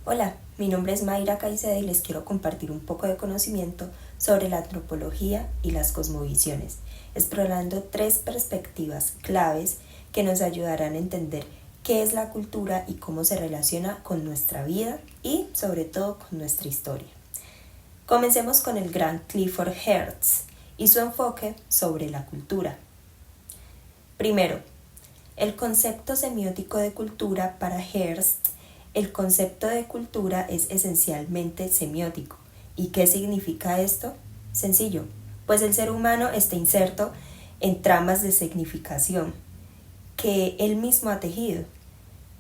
Hola, mi nombre es Mayra Caicedo y les quiero compartir un poco de conocimiento sobre la antropología y las cosmovisiones, explorando 3 perspectivas claves que nos ayudarán a entender qué es la cultura y cómo se relaciona con nuestra vida y sobre todo con nuestra historia. Comencemos con el gran Clifford Geertz y su enfoque sobre la cultura. Primero, el concepto semiótico de cultura para Geertz. El concepto de cultura es esencialmente semiótico. ¿Y qué significa esto? Sencillo, pues el ser humano está inserto en tramas de significación que él mismo ha tejido.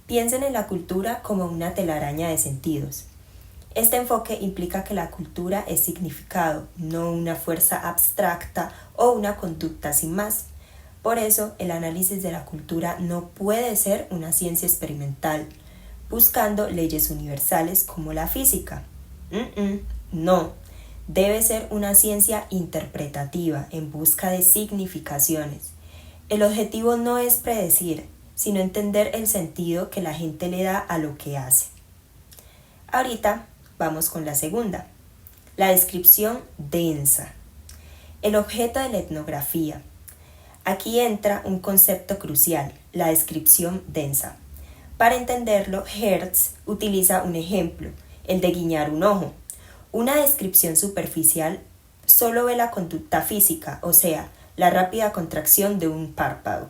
Piensen en la cultura como una telaraña de sentidos. Este enfoque implica que la cultura es significado, no una fuerza abstracta o una conducta sin más. Por eso, el análisis de la cultura no puede ser una ciencia experimental, buscando leyes universales como la física. No, debe ser una ciencia interpretativa en busca de significaciones. El objetivo no es predecir, sino entender el sentido que la gente le da a lo que hace. Ahorita vamos con la segunda, la descripción densa. El objeto de la etnografía. Aquí entra un concepto crucial, la descripción densa. Para entenderlo, Geertz utiliza un ejemplo, el de guiñar un ojo. Una descripción superficial solo ve la conducta física, o sea, la rápida contracción de un párpado.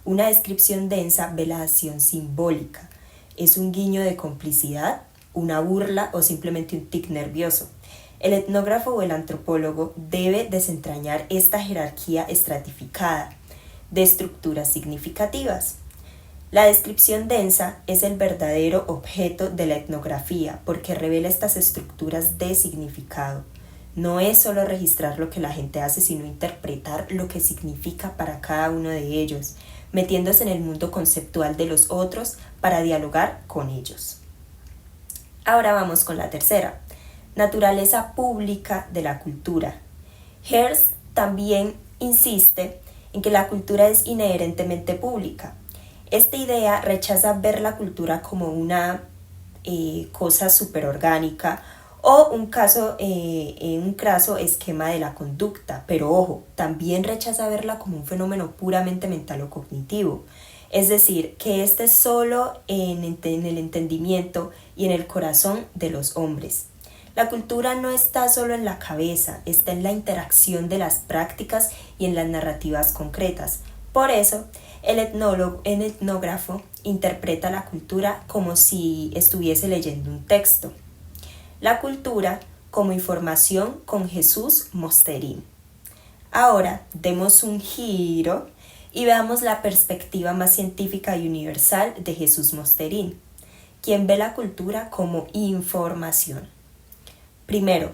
Una descripción densa ve la acción simbólica. ¿Es un guiño de complicidad, una burla o simplemente un tic nervioso? El etnógrafo o el antropólogo debe desentrañar esta jerarquía estratificada de estructuras significativas. La descripción densa es el verdadero objeto de la etnografía porque revela estas estructuras de significado. No es solo registrar lo que la gente hace, sino interpretar lo que significa para cada uno de ellos, metiéndose en el mundo conceptual de los otros para dialogar con ellos. Ahora vamos con la tercera, naturaleza pública de la cultura. Geertz también insiste en que la cultura es inherentemente pública. Esta idea rechaza ver la cultura como una cosa superorgánica o un craso esquema de la conducta, pero ojo, también rechaza verla como un fenómeno puramente mental o cognitivo. Es decir, que esté solo en el entendimiento y en el corazón de los hombres. La cultura no está solo en la cabeza, está en la interacción de las prácticas y en las narrativas concretas. Por eso, el etnógrafo interpreta la cultura como si estuviese leyendo un texto. La cultura como información con Jesús Mosterín. Ahora, demos un giro y veamos la perspectiva más científica y universal de Jesús Mosterín, quien ve la cultura como información. Primero,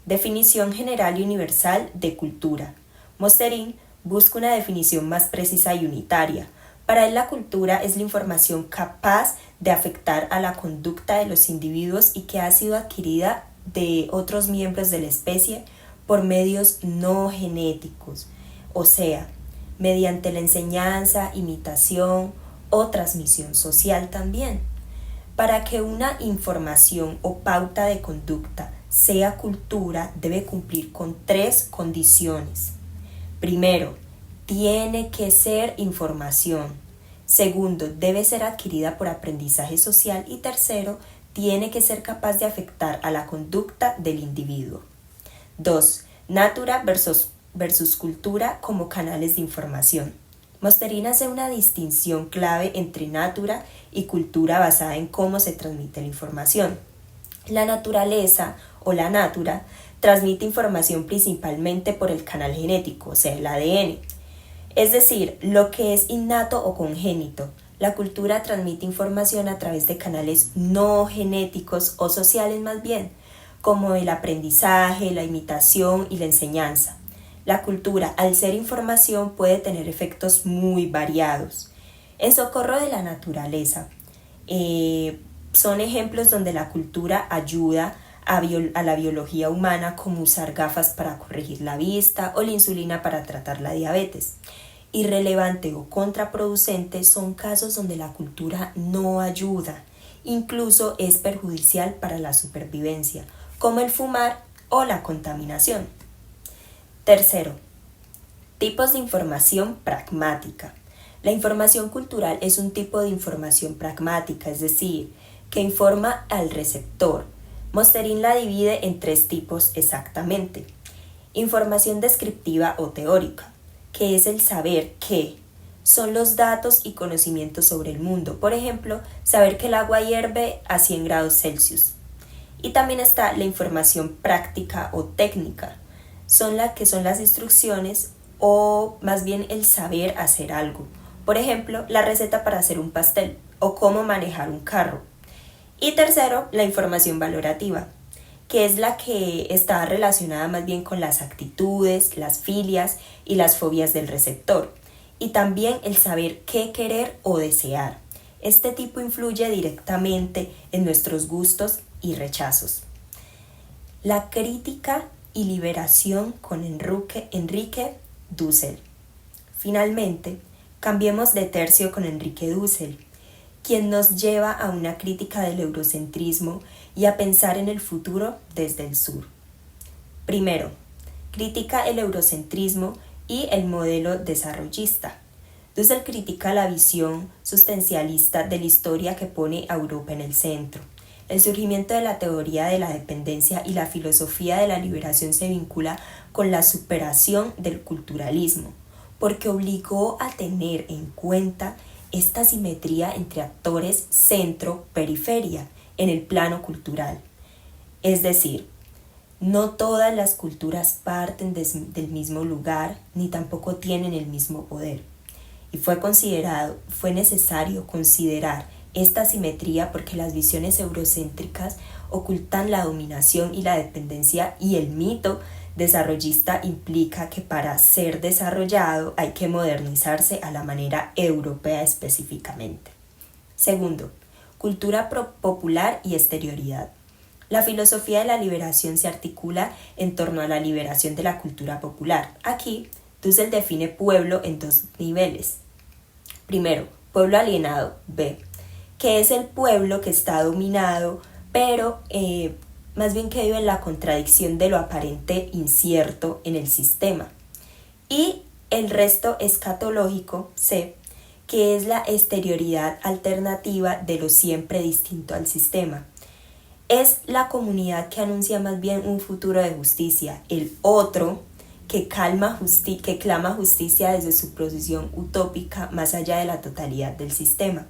definición general y universal de cultura. Mosterín busca una definición más precisa y unitaria. Para él la cultura es la información capaz de afectar a la conducta de los individuos y que ha sido adquirida de otros miembros de la especie por medios no genéticos, o sea, mediante la enseñanza, imitación o transmisión social también. Para que una información o pauta de conducta sea cultura, debe cumplir con 3 condiciones. Primero, tiene que ser información. Segundo, debe ser adquirida por aprendizaje social. Y tercero, tiene que ser capaz de afectar a la conducta del individuo. 2. Natura versus cultura como canales de información. Mosterín hace una distinción clave entre natura y cultura basada en cómo se transmite la información. La naturaleza o la natura transmite información principalmente por el canal genético, o sea, el ADN. Es decir, lo que es innato o congénito. La cultura transmite información a través de canales no genéticos o sociales más bien, como el aprendizaje, la imitación y la enseñanza. La cultura, al ser información, puede tener efectos muy variados. En socorro de la naturaleza, son ejemplos donde la cultura ayuda a la biología humana, como usar gafas para corregir la vista o la insulina para tratar la diabetes. Irrelevante o contraproducente son casos donde la cultura no ayuda incluso es perjudicial para la supervivencia, como el fumar o la contaminación. Tercero, tipos de información pragmática. La información cultural es un tipo de información pragmática, es decir, que informa al receptor. Mosterin la divide en 3 tipos exactamente. Información descriptiva o teórica, que es el saber qué. Son los datos y conocimientos sobre el mundo. Por ejemplo, saber que el agua hierve a 100 grados Celsius. Y también está la información práctica o técnica. Son las instrucciones o más bien el saber hacer algo. Por ejemplo, la receta para hacer un pastel o cómo manejar un carro. Y tercero, la información valorativa, que es la que está relacionada más bien con las actitudes, las filias y las fobias del receptor. Y también el saber qué querer o desear. Este tipo influye directamente en nuestros gustos y rechazos. La crítica y liberación con Enrique Dussel. Finalmente, cambiemos de tercio con Enrique Dussel, quien nos lleva a una crítica del eurocentrismo y a pensar en el futuro desde el sur. Primero, critica el eurocentrismo y el modelo desarrollista. Dussel critica la visión sustancialista de la historia que pone a Europa en el centro. El surgimiento de la teoría de la dependencia y la filosofía de la liberación se vincula con la superación del culturalismo, porque obligó a tener en cuenta esta simetría entre actores centro-periferia en el plano cultural. Es decir, no todas las culturas parten del mismo lugar ni tampoco tienen el mismo poder. Y fue necesario considerar esta simetría porque las visiones eurocéntricas ocultan la dominación y la dependencia y el mito desarrollista implica que para ser desarrollado hay que modernizarse a la manera europea específicamente. Segundo, cultura popular y exterioridad. La filosofía de la liberación se articula en torno a la liberación de la cultura popular. Aquí, Dussel define pueblo en 2 niveles. Primero, pueblo alienado, B, que es el pueblo que está dominado, pero más bien que vive en la contradicción de lo aparente incierto en el sistema. Y el resto escatológico, C, que es la exterioridad alternativa de lo siempre distinto al sistema. Es la comunidad que anuncia más bien un futuro de justicia, el otro que clama justicia desde su posición utópica más allá de la totalidad del sistema.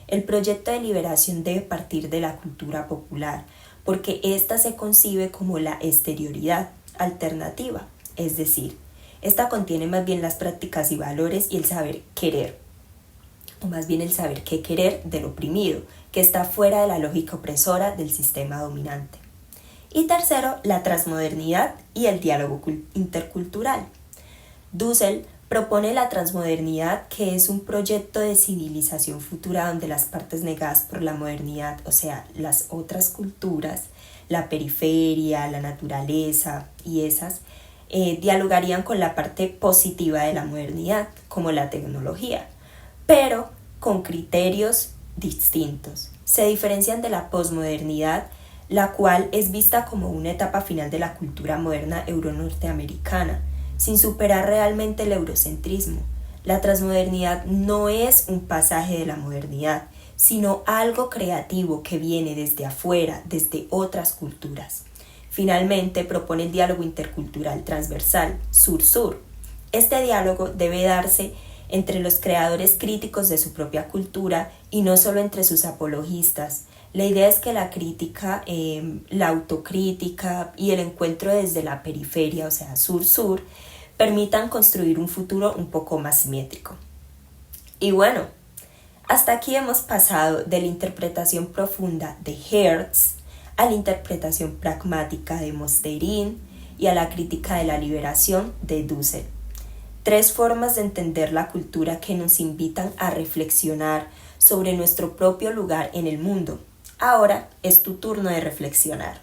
El proyecto de liberación debe partir de la cultura popular, porque ésta se concibe como la exterioridad alternativa, es decir, esta contiene más bien las prácticas y valores y el saber querer, o más bien el saber qué querer del oprimido, que está fuera de la lógica opresora del sistema dominante. Y tercero, la transmodernidad y el diálogo intercultural. Dussel propone la transmodernidad, que es un proyecto de civilización futura donde las partes negadas por la modernidad, o sea, las otras culturas, la periferia, la naturaleza y esas, dialogarían con la parte positiva de la modernidad, como la tecnología, pero con criterios distintos. Se diferencian de la posmodernidad, la cual es vista como una etapa final de la cultura moderna euronorteamericana, sin superar realmente el eurocentrismo. La transmodernidad no es un pasaje de la modernidad, sino algo creativo que viene desde afuera, desde otras culturas. Finalmente, propone el diálogo intercultural transversal, sur-sur. Este diálogo debe darse entre los creadores críticos de su propia cultura y no solo entre sus apologistas. La idea es que la crítica, la autocrítica y el encuentro desde la periferia, o sea, sur-sur, permitan construir un futuro un poco más simétrico. Y bueno, hasta aquí hemos pasado de la interpretación profunda de Hertz a la interpretación pragmática de Mosterin y a la crítica de la liberación de Dussel. 3 formas de entender la cultura que nos invitan a reflexionar sobre nuestro propio lugar en el mundo. Ahora es tu turno de reflexionar.